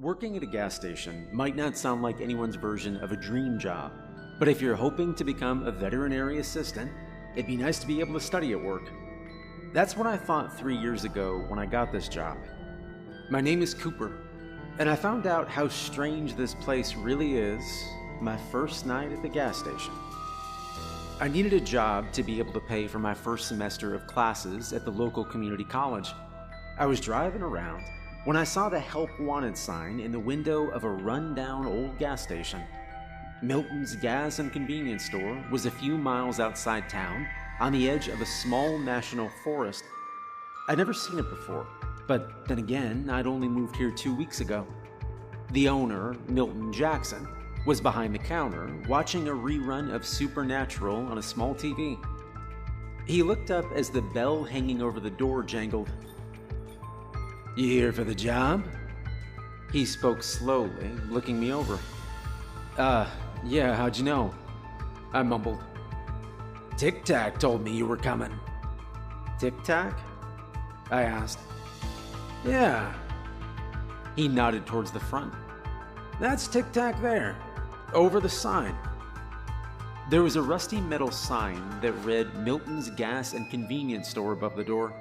Working at a gas station might not sound like anyone's version of a dream job, but if you're hoping to become a veterinary assistant, it'd be nice to be able to study at work. That's what I thought 3 years ago when I got this job. My name is Cooper, and I found out how strange this place really is my first night at the gas station. I needed a job to be able to pay for my first semester of classes at the local community college. I was driving around when I saw the Help Wanted sign in the window of a run-down old gas station. Milton's Gas and Convenience Store was a few miles outside town on the edge of a small national forest. I'd never seen it before, but then again, I'd only moved here 2 weeks ago. The owner, Milton Jackson, was behind the counter watching a rerun of Supernatural on a small TV. He looked up as the bell hanging over the door jangled. "You here for the job?" He spoke slowly, looking me over. Yeah, how'd you know?" I mumbled. "Tic Tac told me you were coming." "Tic Tac?" I asked. "Yeah." He nodded towards the front. "That's Tic Tac there, over the sign." There was a rusty metal sign that read Milton's Gas and Convenience Store above the door,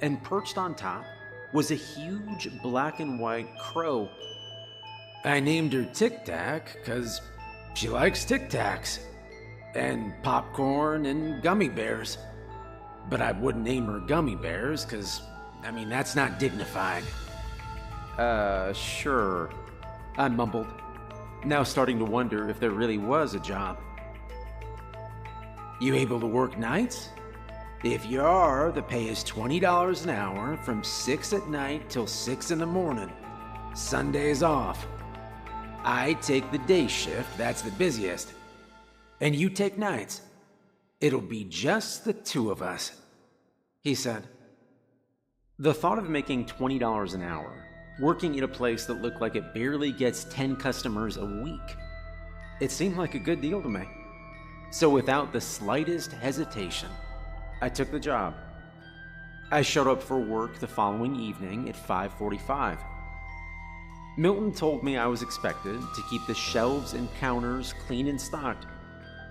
and perched on top was a huge black and white crow. "I named her Tic Tac because she likes Tic Tacs, and popcorn and gummy bears. But I wouldn't name her Gummy Bears because, that's not dignified." Sure," I mumbled, now starting to wonder if there really was a job. "You able to work nights? If you are, the pay is $20 an hour from 6 at night till 6 in the morning. Sundays off. I take the day shift, that's the busiest. And you take nights. It'll be just the two of us," he said. The thought of making $20 an hour, working in a place that looked like it barely gets 10 customers a week, it seemed like a good deal to me. So without the slightest hesitation, I took the job. I showed up for work the following evening at 5:45. Milton told me I was expected to keep the shelves and counters clean and stocked,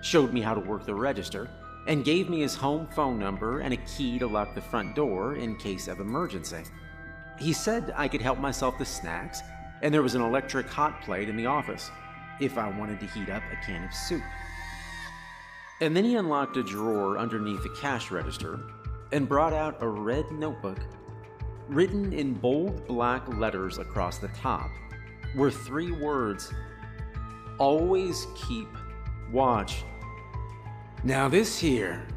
showed me how to work the register, and gave me his home phone number and a key to lock the front door in case of emergency. He said I could help myself to snacks, and there was an electric hot plate in the office if I wanted to heat up a can of soup. And then he unlocked a drawer underneath the cash register and brought out a red notebook. Written in bold black letters across the top were 3 words: "Always keep watch." "Now this here,"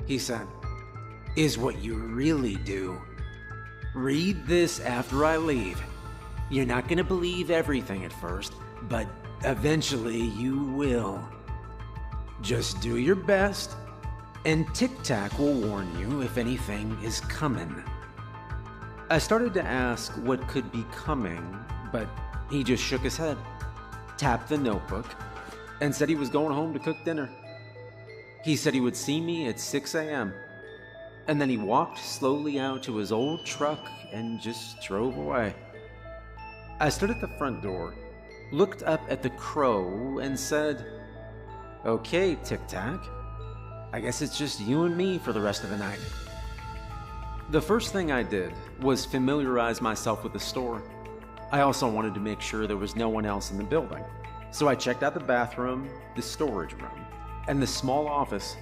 he said, "is what you really do. Read this after I leave. You're not going to believe everything at first, but eventually you will. Just do your best, and Tic Tac will warn you if anything is coming." I started to ask what could be coming, but he just shook his head, tapped the notebook, and said he was going home to cook dinner. He said he would see me at 6 a.m., and then he walked slowly out to his old truck and just drove away. I stood at the front door, looked up at the crow, and said, "Okay, Tic Tac, I guess it's just you and me for the rest of the night." The first thing I did was familiarize myself with the store. I also wanted to make sure there was no one else in the building, so I checked out the bathroom, the storage room, and the small office.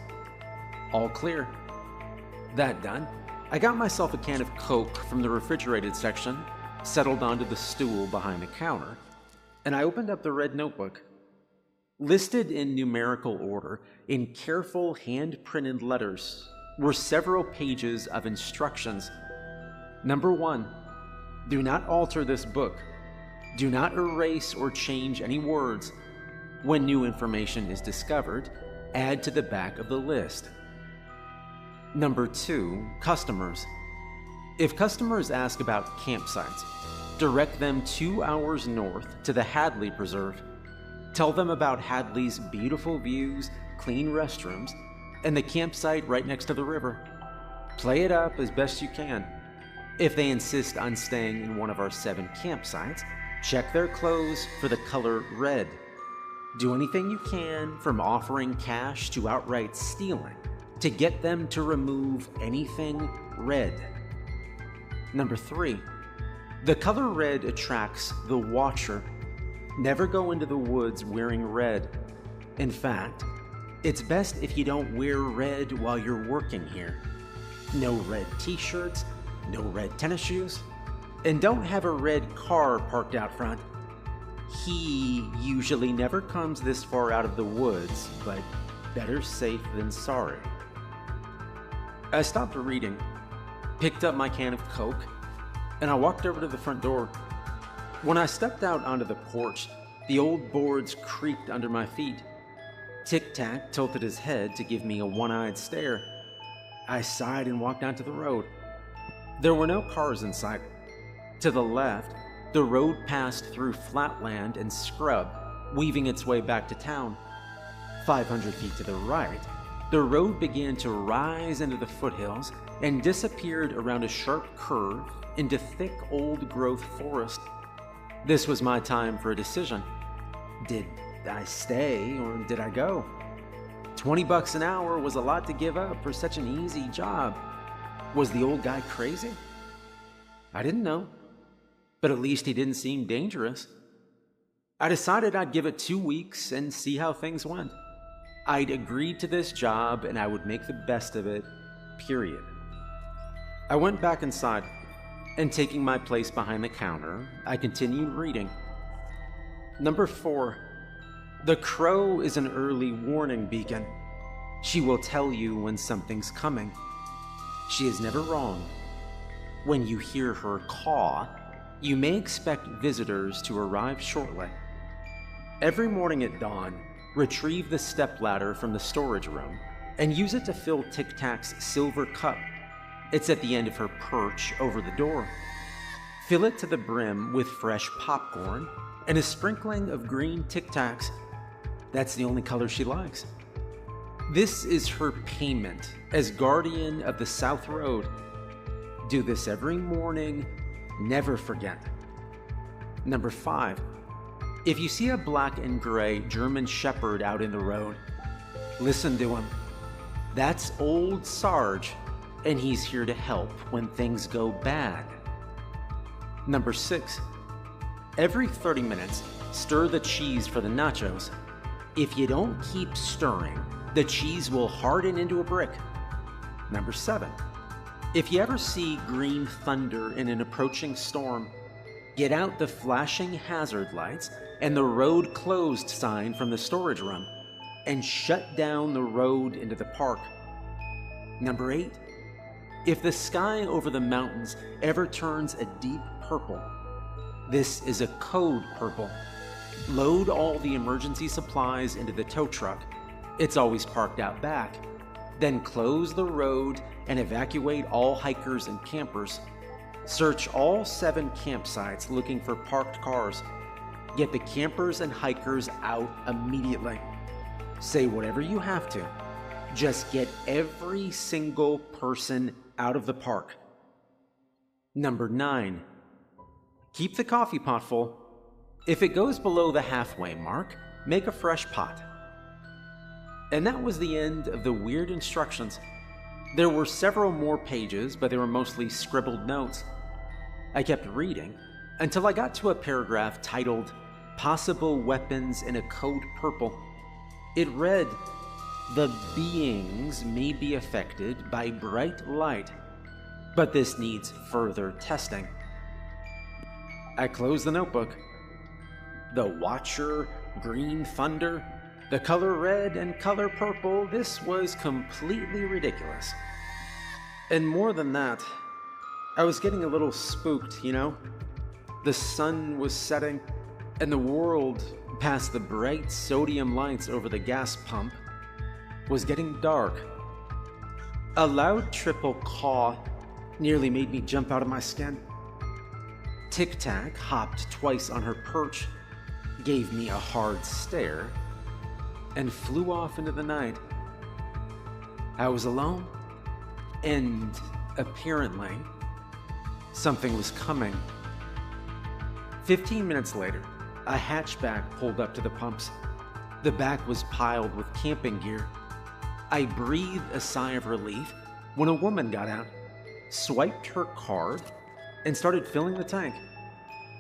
All clear. That done, I got myself a can of Coke from the refrigerated section, settled onto the stool behind the counter, and I opened up the red notebook. Listed in numerical order, in careful hand-printed letters, were several pages of instructions. Number 1, do not alter this book. Do not erase or change any words. When new information is discovered, add to the back of the list. Number 2, customers. If customers ask about campsites, direct them 2 hours north to the Hadley Preserve. Tell them about Hadley's beautiful views, clean restrooms, and the campsite right next to the river. Play it up as best you can. If they insist on staying in one of our 7 campsites, Check their clothes for the color red. Do anything you can, from offering cash to outright stealing, to get them to remove anything red. Number 3, the color red attracts the watcher. Never go into the woods wearing red. In fact, it's best if you don't wear red while you're working here. No red t-shirts, no red tennis shoes, and don't have a red car parked out front. He usually never comes this far out of the woods, but better safe than sorry. I stopped reading, picked up my can of Coke, and I walked over to the front door. When I stepped out onto the porch, the old boards creaked under my feet. Tic-Tac tilted his head to give me a one-eyed stare. I sighed and walked onto the road. There were no cars in sight. To the left, the road passed through flatland and scrub, weaving its way back to town. 500 feet to the right, the road began to rise into the foothills and disappeared around a sharp curve into thick old-growth forest. This was my time for a decision. Did I stay or did I go? $20 an hour was a lot to give up for such an easy job. Was the old guy crazy? I didn't know, but at least he didn't seem dangerous. I decided I'd give it 2 weeks and see how things went. I'd agreed to this job and I would make the best of it, period. I went back inside, and taking my place behind the counter, I continued reading. Number 4, the crow is an early warning beacon. She will tell you when something's coming. She is never wrong. When you hear her caw, you may expect visitors to arrive shortly. Every morning at dawn, retrieve the stepladder from the storage room and use it to fill Tic-Tac's silver cup. It's at the end of her perch over the door. Fill it to the brim with fresh popcorn and a sprinkling of green Tic-Tacs. That's the only color she likes. This is her payment as guardian of the South Road. Do this every morning, never forget. Number 5, if you see a black and gray German Shepherd out in the road, listen to him. That's old Sarge, and he's here to help when things go bad. Number 6, every 30 minutes, stir the cheese for the nachos. If you don't keep stirring, the cheese will harden into a brick. Number 7, if you ever see green thunder in an approaching storm, get out the flashing hazard lights and the road closed sign from the storage room and shut down the road into the park. Number 8, if the sky over the mountains ever turns a deep purple, this is a code purple. Load all the emergency supplies into the tow truck. It's always parked out back. Then close the road and evacuate all hikers and campers. Search all 7 campsites looking for parked cars. Get the campers and hikers out immediately. Say whatever you have to. Just get every single person out of the park. Number 9, keep the coffee pot full. If it goes below the halfway mark, make a fresh pot. And that was the end of the weird instructions. There were several more pages, but they were mostly scribbled notes. I kept reading until I got to a paragraph titled Possible Weapons in a Code Purple. It read, "The beings may be affected by bright light, but this needs further testing." I closed the notebook. The Watcher, Green Thunder, the color red and color purple, this was completely ridiculous. And more than that, I was getting a little spooked, you know? The sun was setting, and the world, past the bright sodium lights over the gas pump, was getting dark. A loud triple caw nearly made me jump out of my skin. Tic-Tac hopped twice on her perch, gave me a hard stare, and flew off into the night. I was alone, and apparently, something was coming 15 minutes later, a hatchback pulled up to the pumps. The back was piled with camping gear. I breathed a sigh of relief when a woman got out, swiped her card, and started filling the tank.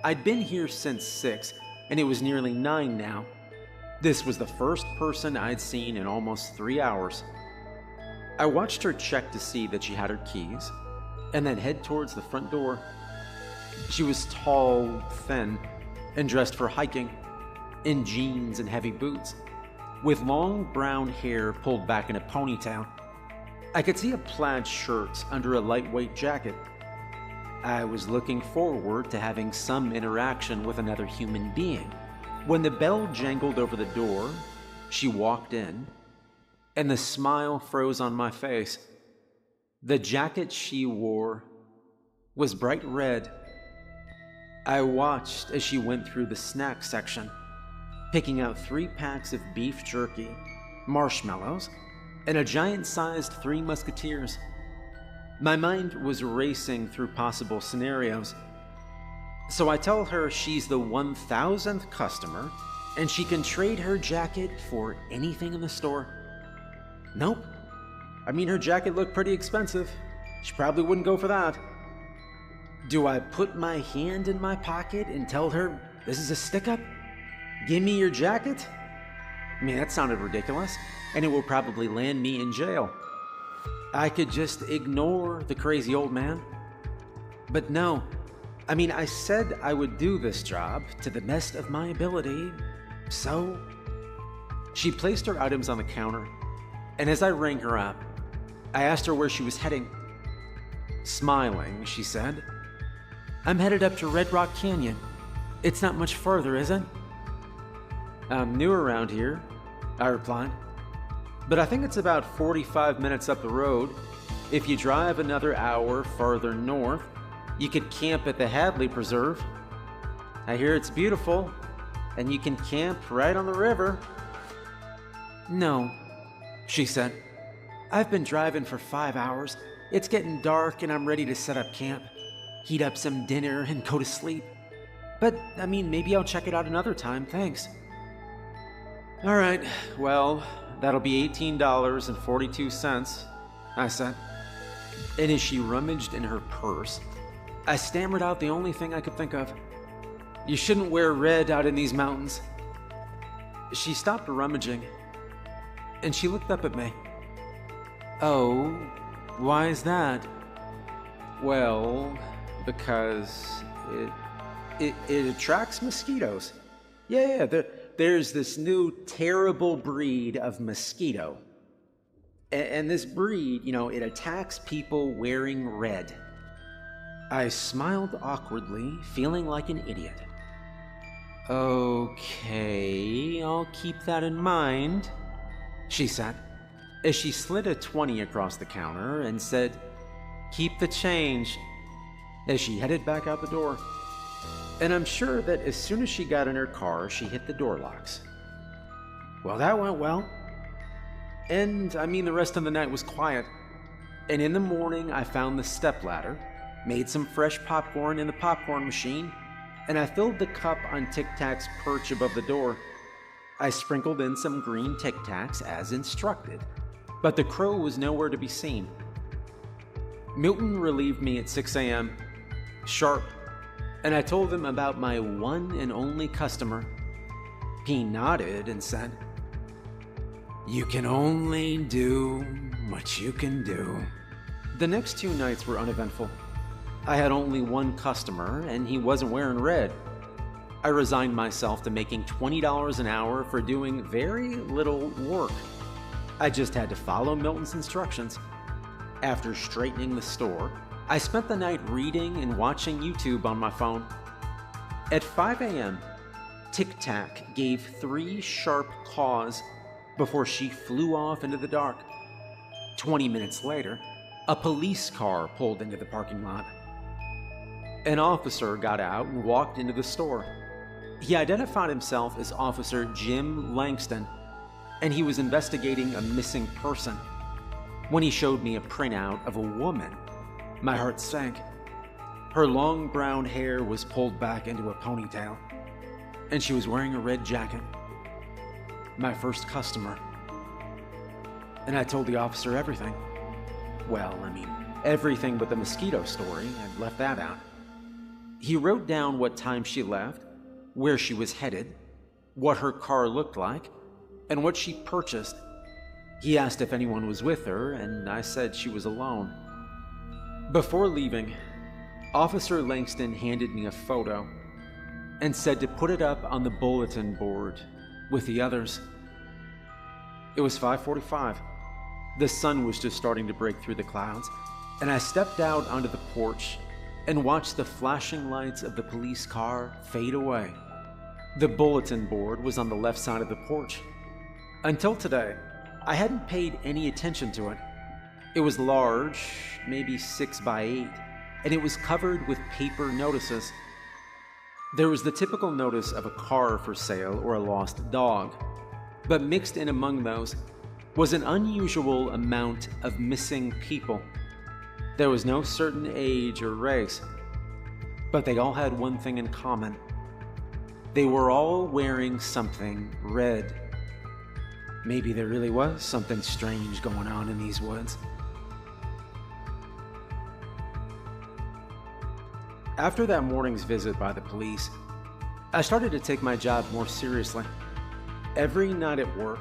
I'd been here since 6, and it was nearly 9 now. This was the first person I'd seen in almost 3 hours. I watched her check to see that she had her keys, and then head towards the front door. She was tall, thin, and dressed for hiking, in jeans and heavy boots, with long brown hair pulled back in a ponytail. I could see a plaid shirt under a lightweight jacket. I was looking forward to having some interaction with another human being. When the bell jangled over the door, she walked in, and the smile froze on my face. The jacket she wore was bright red. I watched as she went through the snack section, picking out 3 packs of beef jerky, marshmallows, and a giant-sized 3 Musketeers. My mind was racing through possible scenarios. So I tell her she's the 1,000th customer and she can trade her jacket for anything in the store. Nope. I mean, her jacket looked pretty expensive. She probably wouldn't go for that. Do I put my hand in my pocket and tell her this is a stick-up? Give me your jacket? I mean, that sounded ridiculous, and it will probably land me in jail. I could just ignore the crazy old man. But no. I mean, I said I would do this job to the best of my ability, so... She placed her items on the counter, and as I rang her up, I asked her where she was heading. Smiling, she said, "I'm headed up to Red Rock Canyon. It's not much further, is it?" "I'm new around here," I replied, "but I think it's about 45 minutes up the road. If you drive another hour farther north, you could camp at the Hadley Preserve. I hear it's beautiful, and you can camp right on the river." "No," she said. "I've been driving for 5 hours. It's getting dark and I'm ready to set up camp, heat up some dinner, and go to sleep. But, I mean, maybe I'll check it out another time, thanks." "All right, well, that'll be $18.42, I said. And as she rummaged in her purse, I stammered out the only thing I could think of. "You shouldn't wear red out in these mountains." She stopped rummaging, and she looked up at me. "Oh, why is that?" "Well, because it attracts mosquitoes. Yeah, there's this new terrible breed of mosquito. And this breed, it attacks people wearing red." I smiled awkwardly, feeling like an idiot. "Okay, I'll keep that in mind," she said, as she slid a 20 across the counter and said, "Keep the change," as she headed back out the door. And I'm sure that as soon as she got in her car, she hit the door locks. Well, that went well. And, I mean, the rest of the night was quiet. And in the morning, I found the stepladder, made some fresh popcorn in the popcorn machine, and I filled the cup on Tic Tac's perch above the door. I sprinkled in some green Tic Tacs as instructed, but the crow was nowhere to be seen. Milton relieved me at 6 a.m., sharp, and I told him about my one and only customer. He nodded and said, "You can only do what you can do." The next 2 nights were uneventful. I had only one customer, and he wasn't wearing red. I resigned myself to making $20 an hour for doing very little work. I just had to follow Milton's instructions. After straightening the store, I spent the night reading and watching YouTube on my phone. At 5 a.m., Tic Tac gave 3 sharp caws before she flew off into the dark. 20 minutes later, a police car pulled into the parking lot. An officer got out and walked into the store. He identified himself as Officer Jim Langston, and he was investigating a missing person. When he showed me a printout of a woman, my heart sank. Her long brown hair was pulled back into a ponytail, and she was wearing a red jacket. My first customer. And I told the officer everything. Well, everything but the mosquito story. I'd left that out. He wrote down what time she left, where she was headed, what her car looked like, and what she purchased. He asked if anyone was with her, and I said she was alone. Before leaving, Officer Langston handed me a photo and said to put it up on the bulletin board with the others. It was 5:45. The sun was just starting to break through the clouds, and I stepped out onto the porch and watched the flashing lights of the police car fade away. The bulletin board was on the left side of the porch. Until today, I hadn't paid any attention to it. It was large, maybe 6 by 8, and it was covered with paper notices. There was the typical notice of a car for sale or a lost dog, but mixed in among those was an unusual amount of missing people. There was no certain age or race, but they all had one thing in common. They were all wearing something red. Maybe there really was something strange going on in these woods. After that morning's visit by the police, I started to take my job more seriously. Every night at work,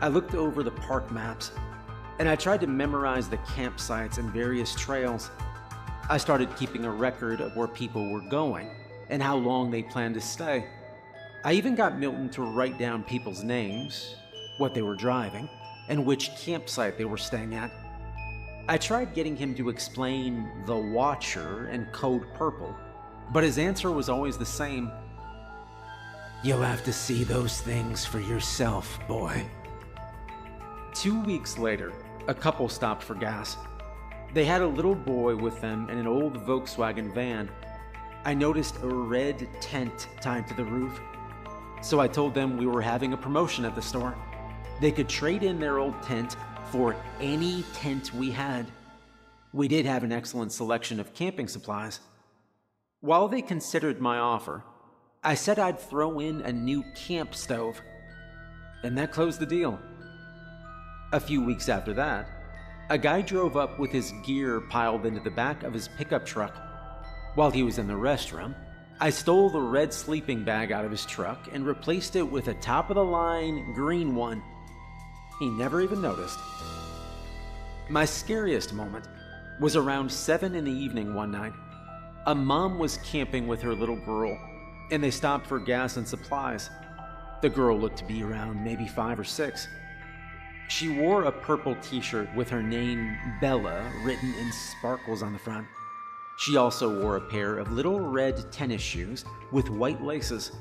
I looked over the park maps, and I tried to memorize the campsites and various trails. I started keeping a record of where people were going and how long they planned to stay. I even got Milton to write down people's names, what they were driving, and which campsite they were staying at. I tried getting him to explain the Watcher and Code Purple, but his answer was always the same. "You'll have to see those things for yourself, boy." 2 weeks later, a couple stopped for gas. They had a little boy with them in an old Volkswagen van. I noticed a red tent tied to the roof, so I told them we were having a promotion at the store. They could trade in their old tent for any tent we had. We did have an excellent selection of camping supplies. While they considered my offer, I said I'd throw in a new camp stove, and that closed the deal. A few weeks after that, a guy drove up with his gear piled into the back of his pickup truck. While he was in the restroom, I stole the red sleeping bag out of his truck and replaced it with a top-of-the-line green one. He never even noticed. My scariest moment was around 7 in the evening one night. A mom was camping with her little girl, and they stopped for gas and supplies. The girl looked to be around maybe 5 or 6. She wore a purple t-shirt with her name Bella written in sparkles on the front. She also wore a pair of little red tennis shoes with white laces.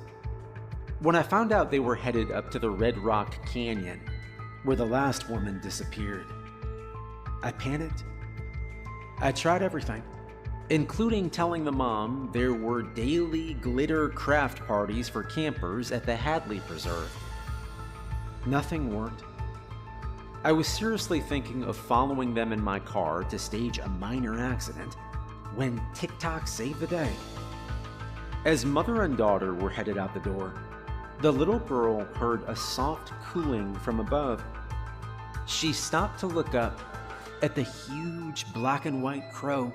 When I found out they were headed up to the Red Rock Canyon, where the last woman disappeared, I panicked. I tried everything, including telling the mom there were daily glitter craft parties for campers at the Hadley Preserve. Nothing worked. I was seriously thinking of following them in my car to stage a minor accident when TikTok saved the day. As mother and daughter were headed out the door, the little girl heard a soft cooing from above. She stopped to look up at the huge black and white crow.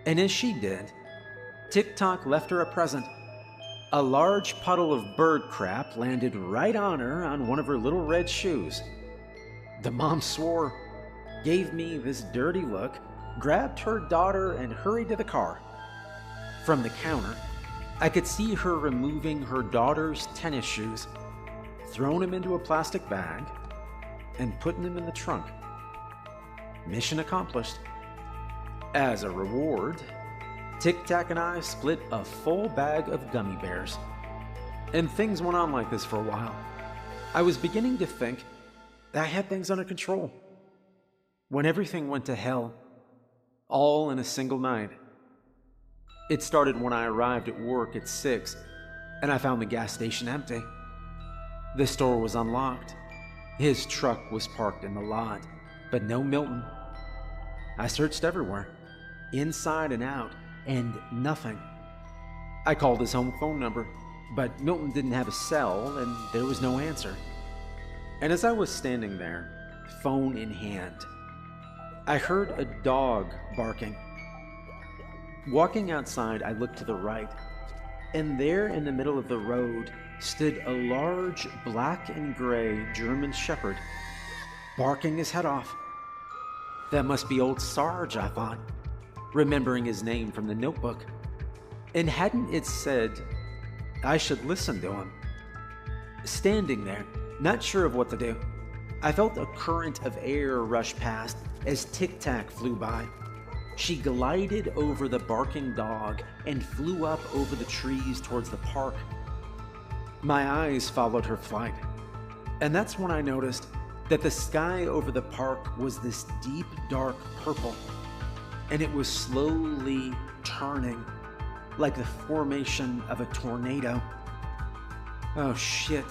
And as she did, TikTok left her a present. A large puddle of bird crap landed right on her on one of her little red shoes. The mom swore, gave me this dirty look, grabbed her daughter, and hurried to the car. From the counter, I could see her removing her daughter's tennis shoes, throwing them into a plastic bag, and putting them in the trunk. Mission accomplished. As a reward, Tic Tac and I split a full bag of gummy bears. And things went on like this for a while. I was beginning to think that I had things under control. When everything went to hell, all in a single night. It started when I arrived at work at 6, and I found the gas station empty. The store was unlocked. His truck was parked in the lot, but no Milton. I searched everywhere, inside and out, and nothing. I called his home phone number, but Milton didn't have a cell and there was no answer. And as I was standing there, phone in hand, I heard a dog barking. Walking outside, I looked to the right, and there in the middle of the road stood a large black and gray German Shepherd, barking his head off. That must be old Sarge, I thought, remembering his name from the notebook. And hadn't it said I should listen to him? Standing there, not sure of what to do, I felt a current of air rush past as Tic Tac flew by. She glided over the barking dog and flew up over the trees towards the park. My eyes followed her flight, and that's when I noticed that the sky over the park was this deep, dark purple, and it was slowly turning like the formation of a tornado. Oh shit.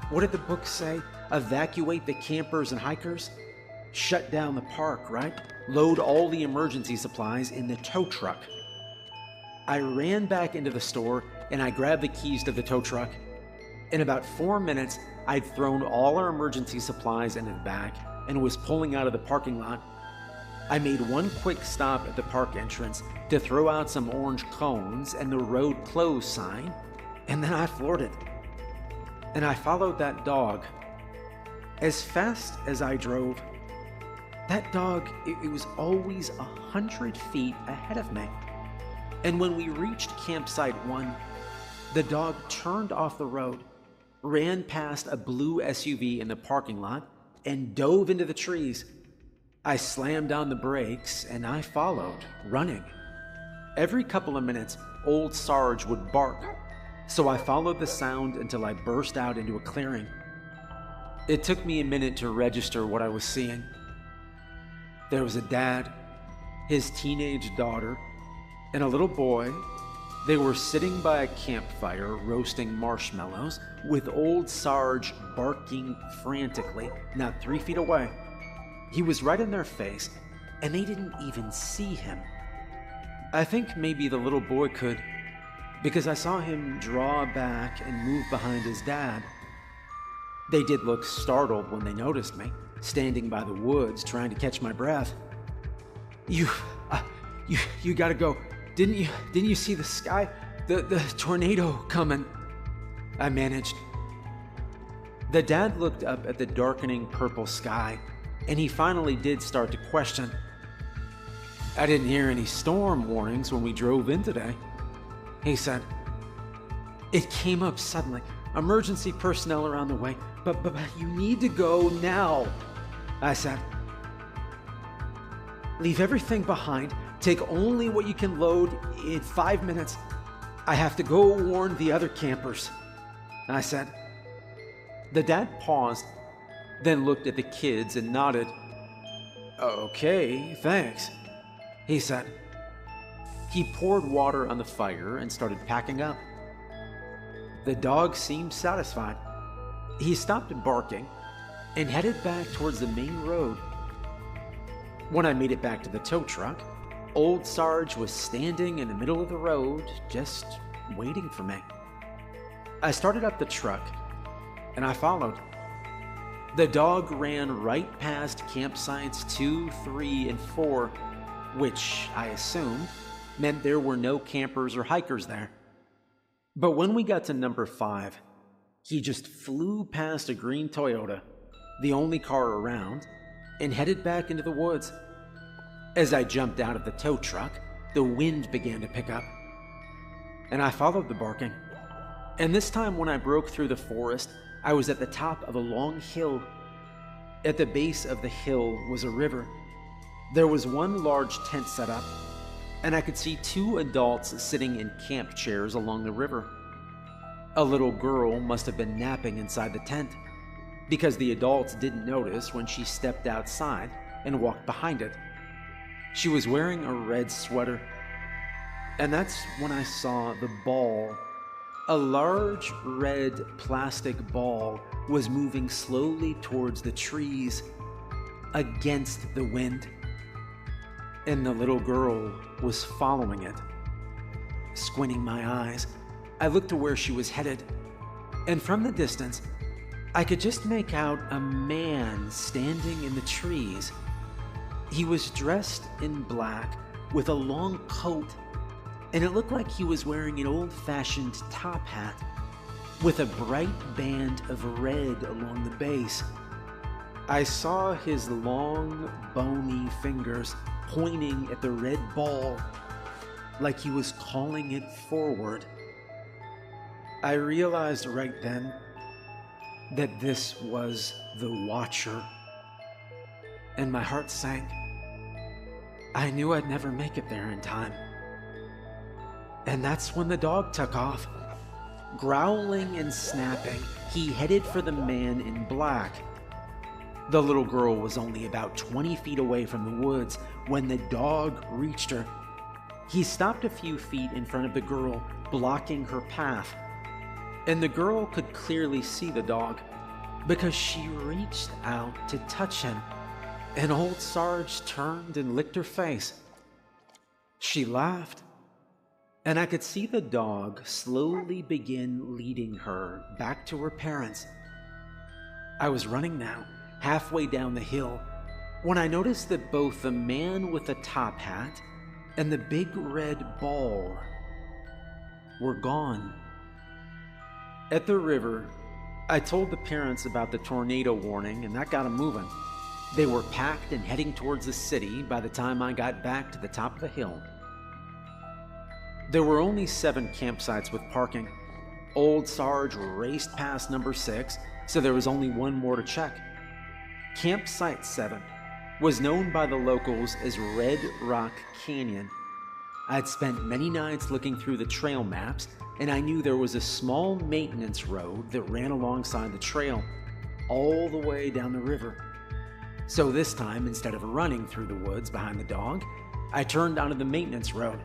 What did the book say? Evacuate the campers and hikers? Shut down the park, right? Load all the emergency supplies in the tow truck. I ran back into the store and I grabbed the keys to the tow truck. In about 4 minutes, I'd thrown all our emergency supplies in the back and was pulling out of the parking lot. I made one quick stop at the park entrance to throw out some orange cones and the road closed sign, and then I floored it. And I followed that dog. As fast as I drove, that dog, it was always 100 feet ahead of me. And when we reached campsite 1, the dog turned off the road, ran past a blue SUV in the parking lot, and dove into the trees. I slammed on the brakes and I followed, running. Every couple of minutes, old Sarge would bark, so I followed the sound until I burst out into a clearing. It took me a minute to register what I was seeing. There was a dad, his teenage daughter, and a little boy. They were sitting by a campfire roasting marshmallows with old Sarge barking frantically, not 3 feet away. He was right in their face, and they didn't even see him. I think maybe the little boy could, because I saw him draw back and move behind his dad. They did look startled when they noticed me, standing by the woods trying to catch my breath. You gotta go. Didn't you see the sky? The tornado coming. I managed. The dad looked up at the darkening purple sky, and he finally did start to question. I didn't hear any storm warnings when we drove in today. He said, it came up suddenly. Emergency personnel are on the way, but you need to go now. I said, leave everything behind. Take only what you can load in 5 minutes. I have to go warn the other campers. I said. The dad paused, then looked at the kids and nodded. Okay, thanks, he said. He poured water on the fire and started packing up. The dog seemed satisfied. He stopped barking and headed back towards the main road. When I made it back to the tow truck, old Sarge was standing in the middle of the road, just waiting for me. I started up the truck, and I followed. The dog ran right past campsites 2, 3, and 4, which I assumed meant there were no campers or hikers there. But when we got to number 5, he just flew past a green Toyota, the only car around, and headed back into the woods. As I jumped out of the tow truck, the wind began to pick up, and I followed the barking. And this time when I broke through the forest, I was at the top of a long hill. At the base of the hill was a river. There was one large tent set up, and I could see 2 adults sitting in camp chairs along the river. A little girl must have been napping inside the tent, because the adults didn't notice when she stepped outside and walked behind it. She was wearing a red sweater, and that's when I saw the ball. A large red plastic ball was moving slowly towards the trees, against the wind. and the little girl was following it. Squinting my eyes, I looked to where she was headed, and from the distance, I could just make out a man standing in the trees. He was dressed in black with a long coat, and it looked like he was wearing an old-fashioned top hat with a bright band of red along the base. I saw his long, bony fingers pointing at the red ball like he was calling it forward. I realized right then that this was the Watcher, and my heart sank. I knew I'd never make it there in time. And that's when the dog took off. Growling and snapping, he headed for the man in black. The little girl was only about 20 feet away from the woods when the dog reached her. He stopped a few feet in front of the girl, blocking her path. And the girl could clearly see the dog because she reached out to touch him. And old Sarge turned and licked her face. She laughed, and I could see the dog slowly begin leading her back to her parents. I was running now, halfway down the hill, when I noticed that both the man with the top hat and the big red ball were gone. At the river, I told the parents about the tornado warning, and that got them moving. They were packed and heading towards the city by the time I got back to the top of the hill. There were only 7 campsites with parking. Old Sarge raced past number 6, so there was only one more to check. Campsite 7 was known by the locals as Red Rock Canyon. I'd spent many nights looking through the trail maps, and I knew there was a small maintenance road that ran alongside the trail, all the way down the river. So this time, instead of running through the woods behind the dog, I turned onto the maintenance road.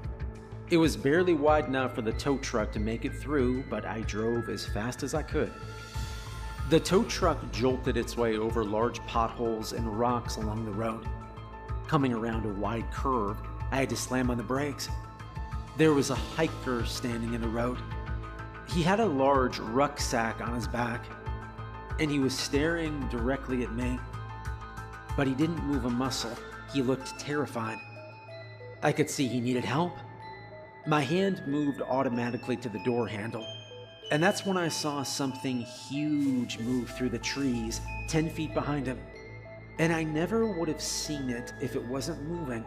It was barely wide enough for the tow truck to make it through, but I drove as fast as I could. The tow truck jolted its way over large potholes and rocks along the road. Coming around a wide curve, I had to slam on the brakes. There was a hiker standing in the road. He had a large rucksack on his back, and he was staring directly at me. But he didn't move a muscle. He looked terrified. I could see he needed help. My hand moved automatically to the door handle, and that's when I saw something huge move through the trees 10 feet behind him. And I never would have seen it if it wasn't moving.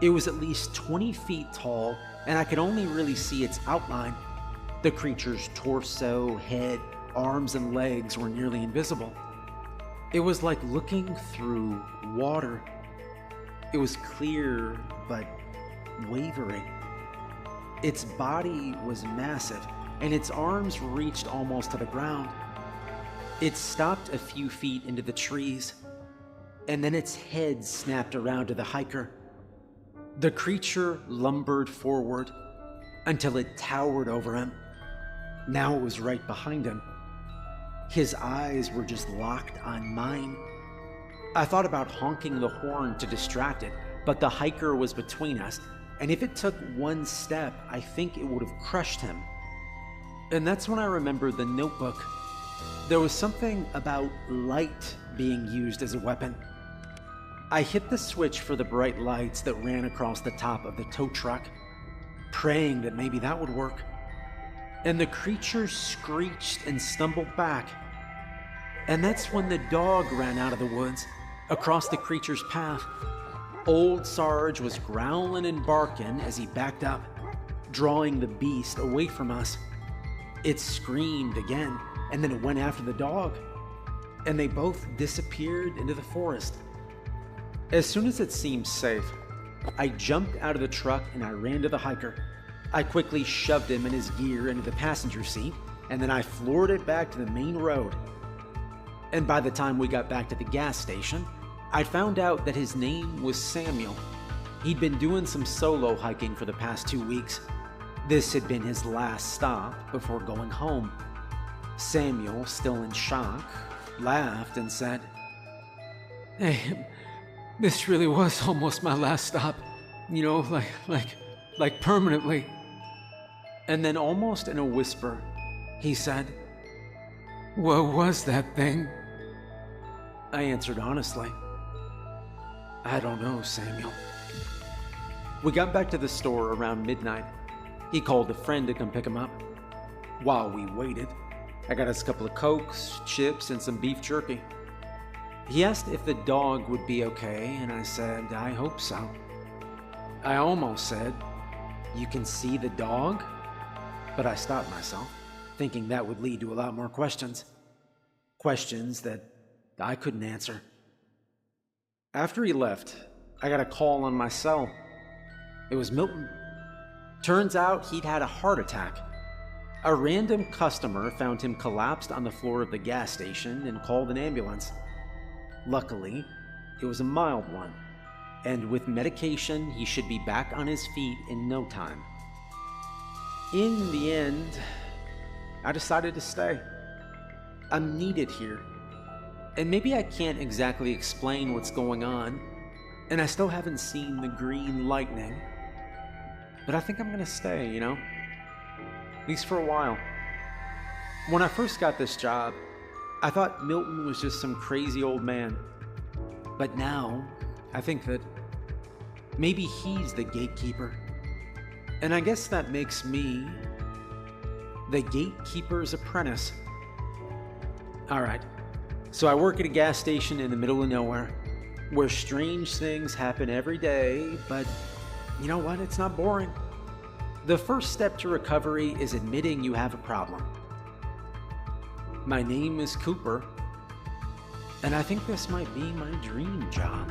It was at least 20 feet tall, and I could only really see its outline. The creature's torso, head, arms, and legs were nearly invisible. It was like looking through water. It was clear, but wavering. Its body was massive, and its arms reached almost to the ground. It stopped a few feet into the trees, and then its head snapped around to the hiker. The creature lumbered forward until it towered over him. Now it was right behind him. His eyes were just locked on mine. I thought about honking the horn to distract it, but the hiker was between us, and if it took one step, I think it would have crushed him. And that's when I remembered the notebook. There was something about light being used as a weapon. I hit the switch for the bright lights that ran across the top of the tow truck, praying that maybe that would work. And the creature screeched and stumbled back. And that's when the dog ran out of the woods, across the creature's path. Old Sarge was growling and barking as he backed up, drawing the beast away from us. It screamed again, and then it went after the dog, and they both disappeared into the forest. As soon as it seemed safe, I jumped out of the truck and I ran to the hiker. I quickly shoved him and his gear into the passenger seat, and then I floored it back to the main road. And by the time we got back to the gas station, I found out that his name was Samuel. He'd been doing some solo hiking for the past 2 weeks. This had been his last stop before going home. Samuel, still in shock, laughed and said, "Hey, This really was almost my last stop. You know, like permanently. And then almost in a whisper, he said, "What was that thing?" I answered honestly, "I don't know, Samuel." We got back to the store around midnight. He called a friend to come pick him up. While we waited, I got us a couple of Cokes, chips, and some beef jerky. He asked if the dog would be okay, and I said, "I hope so." I almost said, "You can see the dog?" But I stopped myself, thinking that would lead to a lot more questions. Questions that I couldn't answer. After he left, I got a call on my cell. It was Milton. Turns out he'd had a heart attack. A random customer found him collapsed on the floor of the gas station and called an ambulance. Luckily, it was a mild one, and with medication, he should be back on his feet in no time. In the end, I decided to stay. I'm needed here, and maybe I can't exactly explain what's going on, and I still haven't seen the green lightning, but I think I'm gonna stay, you know? At least for a while. When I first got this job, I thought Milton was just some crazy old man. But now, I think that maybe he's the gatekeeper. And I guess that makes me the gatekeeper's apprentice. Alright, so I work at a gas station in the middle of nowhere, where strange things happen every day, but you know what? It's not boring. The first step to recovery is admitting you have a problem. My name is Cooper, and I think this might be my dream job.